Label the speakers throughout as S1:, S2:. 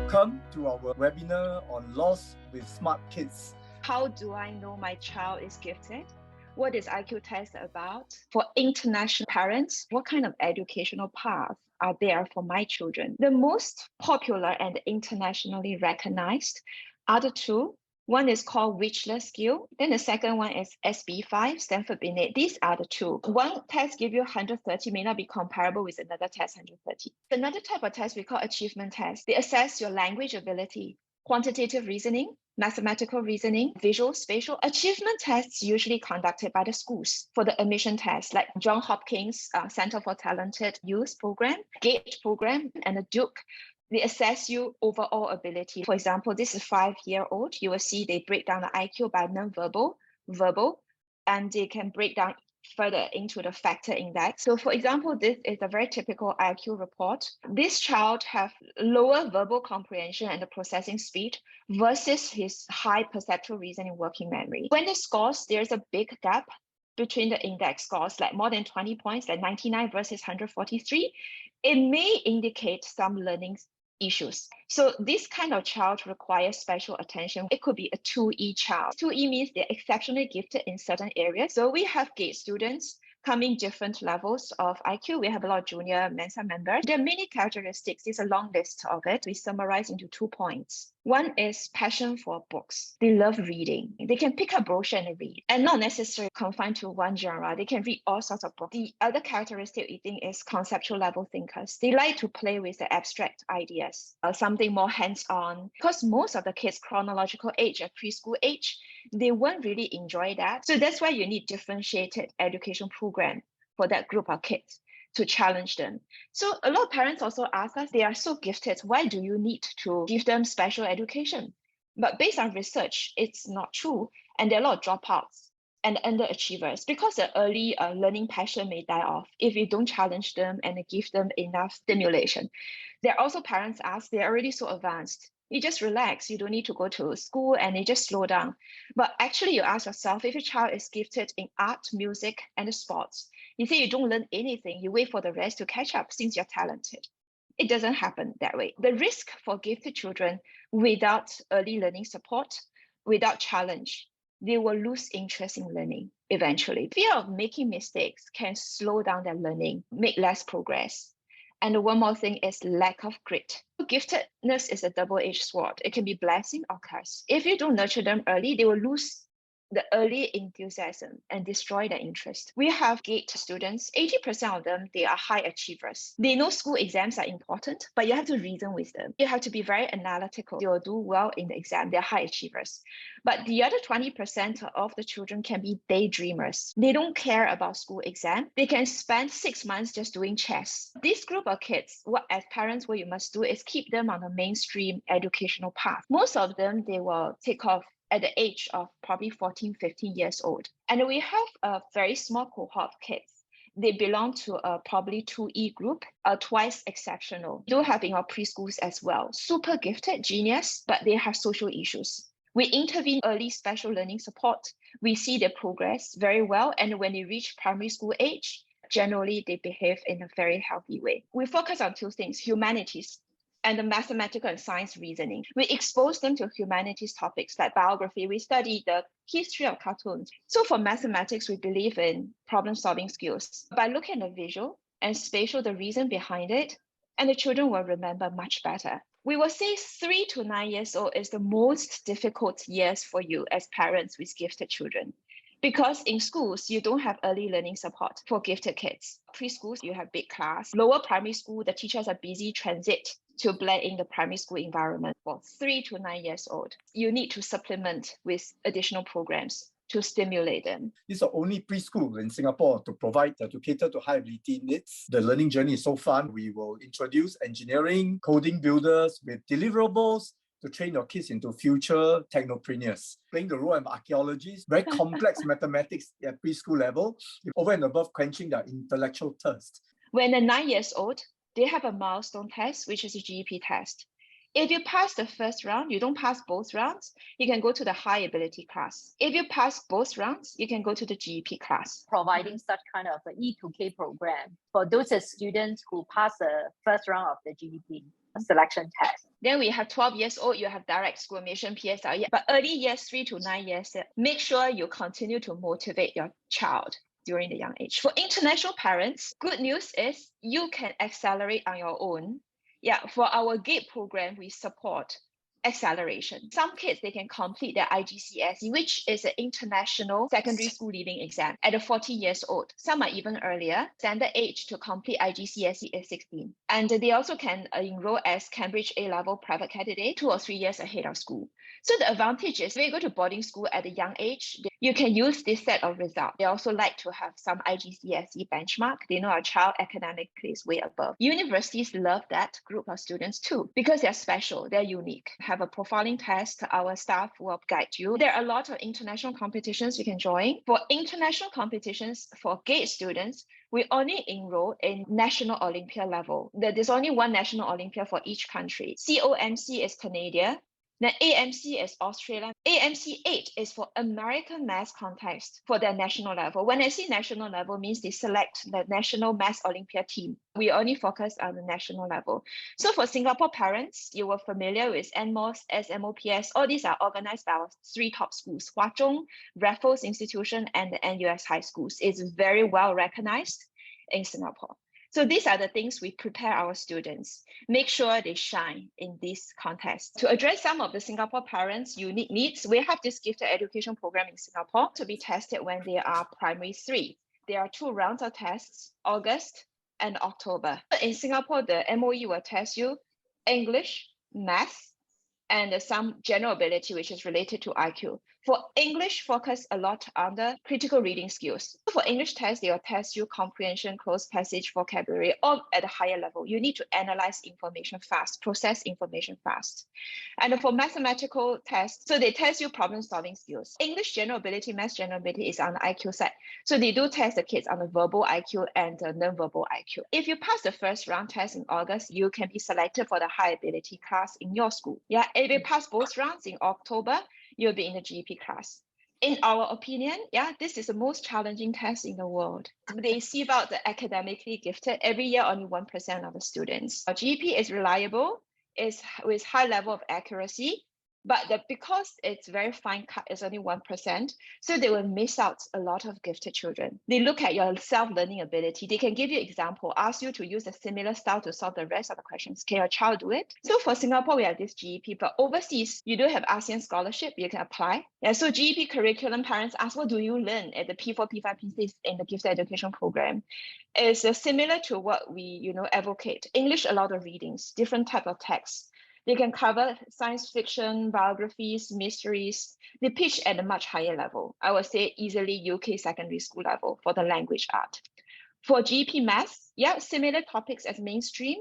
S1: Welcome to our webinar on Lost with Smart Kids.
S2: How do I know my child is gifted? What is IQ test about? For international parents, what kind of educational paths are there for my children? The most popular and internationally recognized are the two. One is called Wechsler skill. Then the second one is SB5, Stanford Binet. These are the two. One test give you 130, may not be comparable with another test 130. Another type of test we call achievement test. They assess your language ability, quantitative reasoning, mathematical reasoning, visual, spatial. Achievement tests usually conducted by the schools for the admission tests, like Johns Hopkins Center for Talented Youth program, GATE program, and the Duke. They assess you overall ability. For example, this is 5-year-old. You will see they break down the IQ by non-verbal, verbal, and they can break down further into the factor index. So for example, this is a very typical IQ report. This child have lower verbal comprehension and the processing speed versus his high perceptual reasoning working memory. When the scores, there's a big gap between the index scores, like more than 20 points, like 99 versus 143, it may indicate some learning issues. So this kind of child requires special attention. It could be a 2E child. 2E means they're exceptionally gifted in certain areas. So we have GATE students coming different levels of IQ. We have a lot of junior Mensa members. There are many characteristics. There's a long list of it. We summarize into 2 points. One is passion for books. They love reading. They can pick a brochure and read, and not necessarily confined to one genre. They can read all sorts of books. The other characteristic we think is conceptual level thinkers. They like to play with the abstract ideas, something more hands-on. Because most of the kids chronological age at preschool age, they won't really enjoy that. So that's why you need differentiated education program for that group of kids to challenge them. So a lot of parents also ask us, they are so gifted, why do you need to give them special education? But based on research, it's not true. And there are a lot of dropouts and underachievers because the early learning passion may die off if you don't challenge them and give them enough stimulation. There are also parents ask, they're already so advanced. You just relax, you don't need to go to school, and you just slow down. But actually you ask yourself, if your child is gifted in art, music, and sports, you say you don't learn anything, you wait for the rest to catch up since you're talented. It doesn't happen that way. The risk for gifted children without early learning support, without challenge, they will lose interest in learning eventually. Fear of making mistakes can slow down their learning, make less progress. And one more thing is lack of grit. Giftedness is a double-edged sword. It can be blessing or curse. If you don't nurture them early, they will lose the early enthusiasm and destroy their interest. We have GATE students, 80% of them, they are high achievers. They know school exams are important, but you have to reason with them. You have to be very analytical. They will do well in the exam. They're high achievers. But the other 20% of the children can be daydreamers. They don't care about school exam. They can spend 6 months just doing chess. This group of kids, what as parents, what you must do is keep them on a mainstream educational path. Most of them, they will take off at the age of probably 14, 15 years old. And we have a very small cohort of kids. They belong to a probably 2E group, twice exceptional. We do have in our preschools as well. Super gifted, genius, but they have social issues. We intervene early special learning support. We see their progress very well. And when they reach primary school age, generally they behave in a very healthy way. We focus on 2 things, humanities and the mathematical and science reasoning. We expose them to humanities topics like biography. We study the history of cartoons. So for mathematics, we believe in problem-solving skills. By looking at the visual and spatial, the reason behind it, and the children will remember much better. We will say 3 to 9 years old is the most difficult years for you as parents with gifted children. Because in schools, you don't have early learning support for gifted kids. Preschools, you have big class. Lower primary school, the teachers are busy transit to blend in the primary school environment. For 3 to 9 years old, you need to supplement with additional programs to stimulate them.
S1: This is the only preschool in Singapore to cater to high ability needs. The learning journey is so fun. We will introduce engineering, coding builders with deliverables to train your kids into future technopreneurs. Playing the role of archaeologists, very complex mathematics at preschool level, over and above quenching their intellectual thirst.
S2: When they're 9 years old, they have a milestone test, which is a GEP test. If you pass the first round, you don't pass both rounds, you can go to the high ability class. If you pass both rounds, you can go to the GEP class.
S3: Providing such kind of an E2K program for those students who pass the first round of the GEP selection test.
S2: Then we have 12 years old, you have direct school admission, PSLE. But early years, 3 to 9 years, make sure you continue to motivate your child during the young age. For international parents, good news is you can accelerate on your own. Yeah, for our GEP program, we support acceleration. Some kids, they can complete their IGCSE, which is an international secondary school leaving exam at 40 years old. Some are even earlier. Standard age to complete IGCSE is 16. And they also can enroll as Cambridge A-level private candidate 2 or 3 years ahead of school. So the advantage is when you go to boarding school at a young age, you can use this set of results. They also like to have some IGCSE benchmark. They know our child academically is way above. Universities love that group of students too, because they're special, they're unique. Have a profiling test, our staff will guide you. There are a lot of international competitions you can join. For international competitions, for GATE students, we only enroll in national Olympia level. There's only one national Olympia for each country. COMC is Canada. Then AMC is Australia. AMC 8 is for American math contest for their national level. When I say national level, means they select the national math Olympia team. We only focus on the national level. So for Singapore parents, you were familiar with NMOS, SMOPS. All these are organized by our 3 top schools, Hwa Chong, Raffles Institution, and the NUS High Schools. It's very well recognized in Singapore. So these are the things we prepare our students. Make sure they shine in this contest. To address some of the Singapore parents' unique needs, we have this gifted education program in Singapore to be tested when they are primary 3. There are 2 rounds of tests, August and October. In Singapore, the MOE will test you English, math, and some general ability, which is related to IQ. For English, focus a lot on the critical reading skills. For English test, they will test you comprehension, closed passage, vocabulary, all at a higher level. You need to analyze information fast, process information fast. And for mathematical tests, so they test you problem-solving skills. English general ability, math general ability is on the IQ side. So they do test the kids on the verbal IQ and the non-verbal IQ. If you pass the first round test in August, you can be selected for the high ability class in your school. Yeah, if you pass both rounds in October, you'll be in the GEP class. In our opinion, yeah, this is the most challenging test in the world. They sieve out the academically gifted. Every year, only 1% of the students. Our GEP is reliable, is with high level of accuracy, but because it's very fine cut, it's only 1%, so they will miss out a lot of gifted children. They look at your self-learning ability. They can give you example, ask you to use a similar style to solve the rest of the questions. Can your child do it? So for Singapore, we have this GEP, but overseas, you do have ASEAN scholarship, you can apply. Yeah, so GEP curriculum, parents ask, what do you learn at the P4, P5, P6 in the gifted education program? It's similar to what we advocate. English, a lot of readings, different type of texts. They can cover science fiction, biographies, mysteries. They pitch at a much higher level. I would say easily UK secondary school level for the language art. For GEP math, yeah, similar topics as mainstream,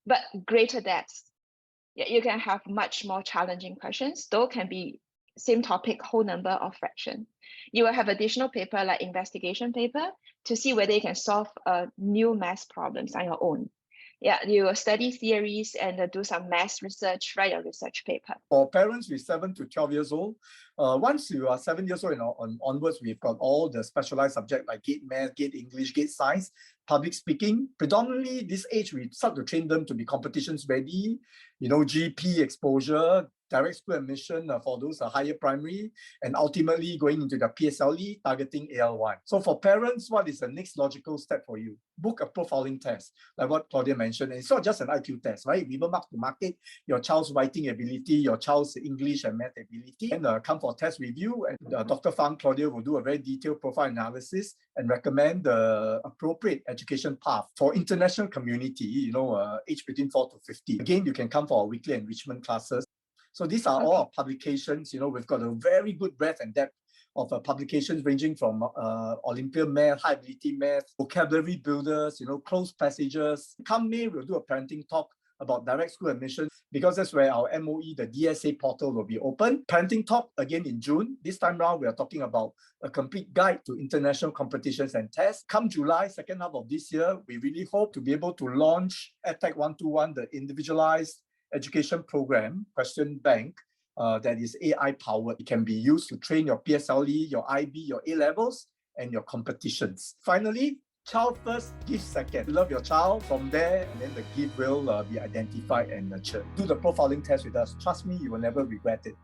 S2: but greater depth. Yeah, you can have much more challenging questions, though can be same topic, whole number of fraction. You will have additional paper like investigation paper to see whether you can solve new math problems on your own. Yeah, you will study theories and do some math research, write a research paper.
S1: For parents with 7 to 12 years old, once you are 7 years old and onwards, we've got all the specialized subjects like GATE Math, GATE English, GATE Science, public speaking. Predominantly, this age, we start to train them to be competitions ready, GP exposure, direct school admission for those higher primary, and ultimately going into the PSLE, targeting AL1. So for parents, what is the next logical step for you? Book a profiling test, like what Claudia mentioned. And it's not just an IQ test, right? We will mark to market your child's writing ability, your child's English and math ability, and come for test review. And Dr. Fang, Claudia will do a very detailed profile analysis and recommend the appropriate education path for international community, age between 4 to 50. Again, you can come for our weekly enrichment classes. So these are all our publications. We've got a very good breadth and depth of publications ranging from Olympia math, high ability math, vocabulary builders, closed passages. Come May, we'll do a parenting talk about direct school admission, because that's where our MOE, the DSA portal, will be open. Parenting talk again in June. This time round, we are talking about a complete guide to international competitions and tests. Come July, second half of this year, we really hope to be able to launch EdTech 121, the individualized education program, question bank, that is AI powered. It can be used to train your PSLE, your IB, your A levels, and your competitions. Finally, Child first, gift second. Love your child. From there, and then the gift will be identified and nurtured. Do the profiling test with us. Trust me, you will never regret it.